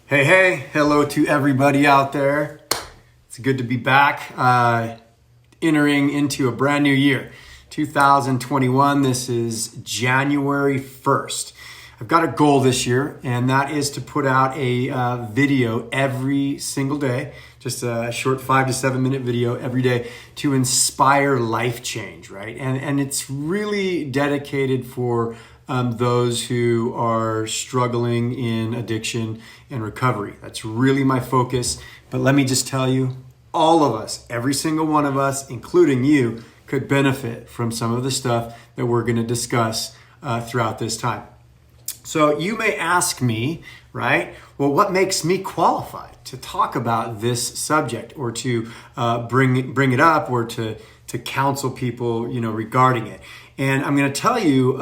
Hey, hello to everybody out there. It's good to be back, entering into a brand new year, 2021. This is January 1st. I've got a goal this year, and that is to put out a video every single day, just a short 5 to 7 minute video every day to inspire life change, right? And it's really dedicated for those who are struggling in addiction and recovery. That's really my focus. But let me just tell you, all of us, every single one of us, including you, could benefit from some of the stuff that we're going to discuss throughout this time. So you may ask me, right, well, what makes me qualified to talk about this subject or to bring it up or to counsel people, regarding it? And I'm going to tell you,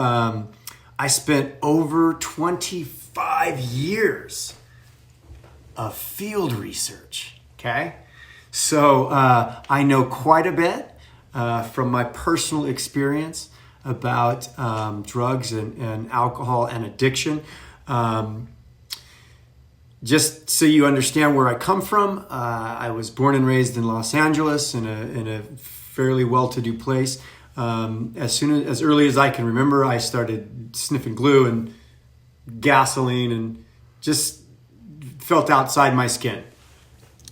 I spent over 25 years of field research, okay? So I know quite a bit from my personal experience about drugs and alcohol and addiction. Just so you understand where I come from, I was born and raised in Los Angeles in a fairly well-to-do place. As early as I can remember, I started sniffing glue and gasoline and just felt outside my skin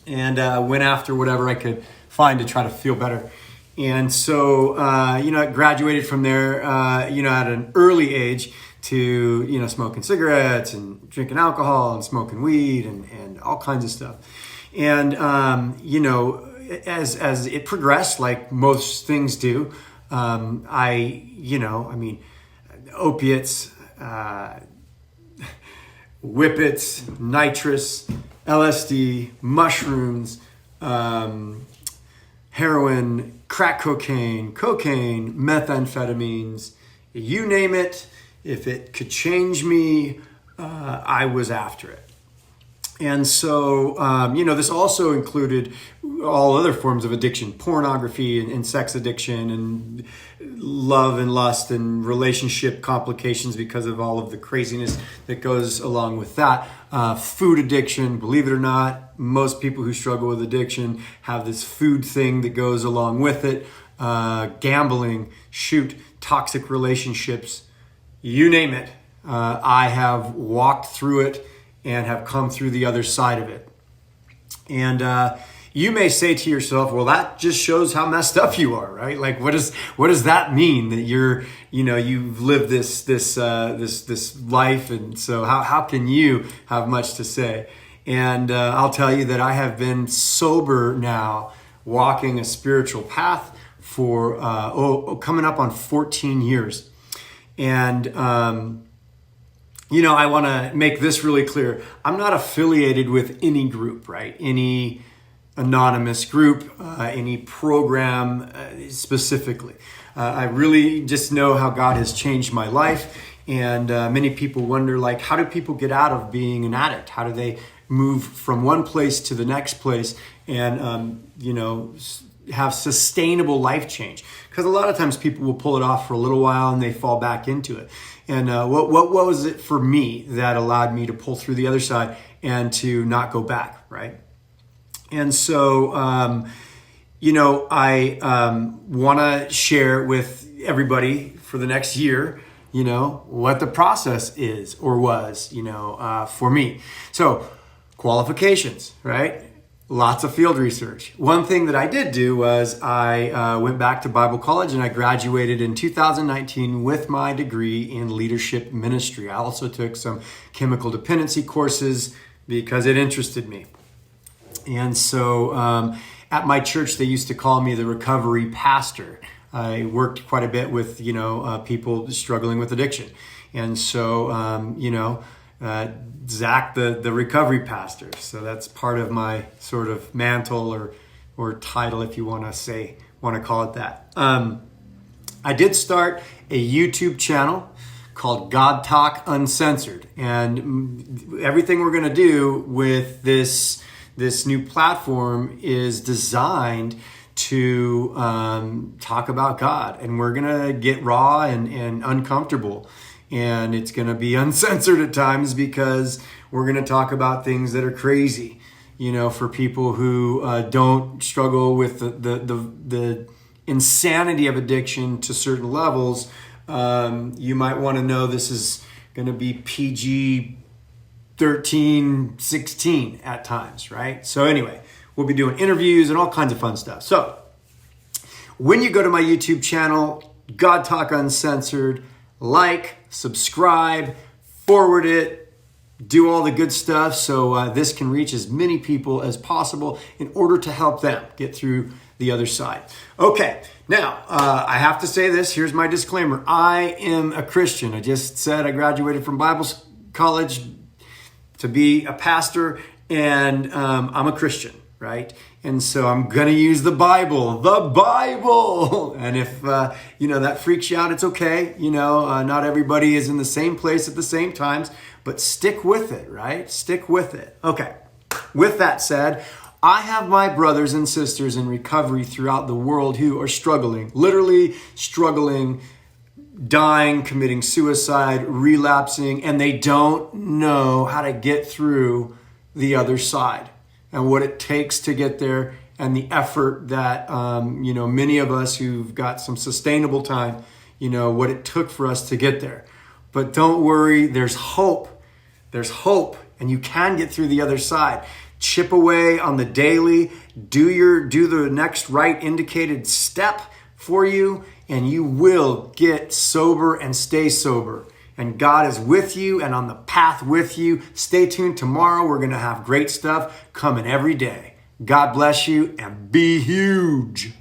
and went after whatever I could find to try to feel better. And so, I graduated from there, at an early age to, smoking cigarettes and drinking alcohol and smoking weed and all kinds of stuff. And, as it progressed, like most things do, opiates, whippets, nitrous, LSD, mushrooms, heroin, crack cocaine, methamphetamines, you name it. If it could change me, I was after it. And so, this also included all other forms of addiction, pornography and sex addiction and love and lust and relationship complications because of all of the craziness that goes along with that. Food addiction, believe it or not, most people who struggle with addiction have this food thing that goes along with it. Gambling, toxic relationships, you name it. I have walked through it and have come through the other side of it. And you may say to yourself, well, that just shows how messed up you are, right? Like, what does that mean that you've lived this life? And so how can you have much to say? And I'll tell you that I have been sober now, walking a spiritual path for coming up on 14 years. And I want to make this really clear. I'm not affiliated with any group, right? Any anonymous group, any program specifically. I really just know how God has changed my life. And many people wonder, like, how do people get out of being an addict? How do they move from one place to the next place and, have sustainable life change? Because a lot of times people will pull it off for a little while and they fall back into it. And what was it for me that allowed me to pull through the other side and to not go back, right? And so, I want to share with everybody for the next year, what the process is or was, for me. So qualifications, right? Lots of field research. One thing that I did do was I went back to Bible college and I graduated in 2019 with my degree in leadership ministry. I also took some chemical dependency courses because it interested me. And so at my church, they used to call me the recovery pastor. I worked quite a bit with, people struggling with addiction. And so, Zach, the recovery pastor. So that's part of my sort of mantle or title, if you want to call it that. I did start a YouTube channel called God Talk Uncensored. And everything we're going to do with this new platform is designed to talk about God. And we're going to get raw and uncomfortable. and it's going to be uncensored at times because we're going to talk about things that are crazy, for people who don't struggle with the insanity of addiction to certain levels. You might want to know this is going to be PG 13, 16 at times, right? So anyway, we'll be doing interviews and all kinds of fun stuff. So when you go to my YouTube channel, God Talk Uncensored, like, subscribe, forward it, do all the good stuff so this can reach as many people as possible in order to help them get through the other side. Okay, now I have to say this. Here's my disclaimer. I am a Christian. I just said I graduated from Bible college to be a pastor, and I'm a Christian, right? And so I'm going to use the Bible. And if, that freaks you out, it's okay. Not everybody is in the same place at the same times, but stick with it, right? Stick with it. Okay. With that said, I have my brothers and sisters in recovery throughout the world who are struggling, literally struggling, dying, committing suicide, relapsing, and they don't know how to get through the other side and what it takes to get there, and the effort that, many of us who've got some sustainable time, what it took for us to get there. But don't worry, there's hope. There's hope, and you can get through the other side. Chip away on the daily, do the next right indicated step for you, and you will get sober and stay sober. And God is with you and on the path with you. Stay tuned tomorrow. We're going to have great stuff coming every day. God bless you and be huge.